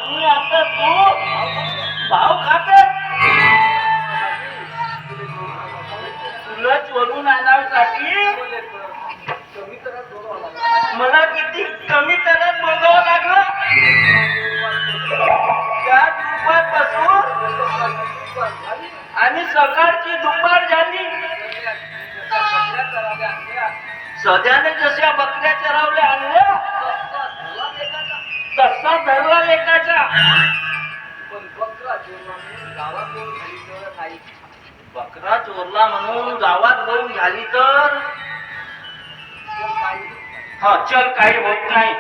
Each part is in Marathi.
आणि आता तू भाव खातात तुला चोरून आणण्यासाठी मला किती कमी दरात बोलवावं लागलं. त्या दुपारपासून आणि सकाळची दुपार झाली. सध्याने जशा बकऱ्या चरावल्या आणल्या तसा धरला लेकाचा. बकरा चोरला म्हणून गावात बोलून झाली तर हा चल काही होत नाही.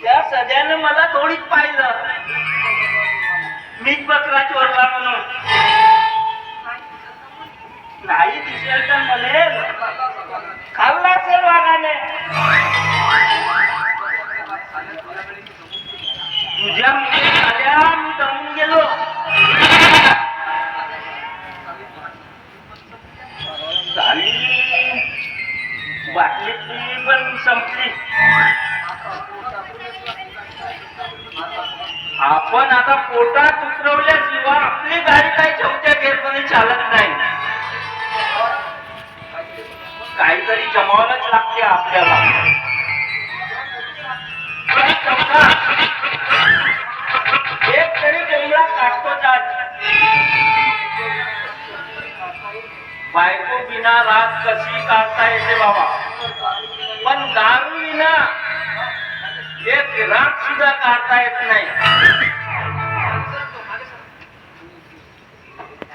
त्या सध्याने मला थोडीच पाहिलं मीच बकरा चोरला म्हणून. नाही दिसेल तर म्हणेल खाल्ला असेल वाघाने. तुझ्या मुली आल्या मी दमून गेलो. झाली बाटलीतली पण संपली. आपण आता पोटात उतरवल्याशिवाय आपली गाडी काही चौथ्या गेरमध्ये चालत नाही. काहीतरी जमावलंच लागते आपल्याला. एक तरी कोंबडा काढतोच आज. बायको बिना रात कशी काढता येते बाबा, पण दारू विना एक रात सुद्धा काढता येत नाही.